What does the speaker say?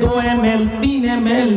2 ml 3 ml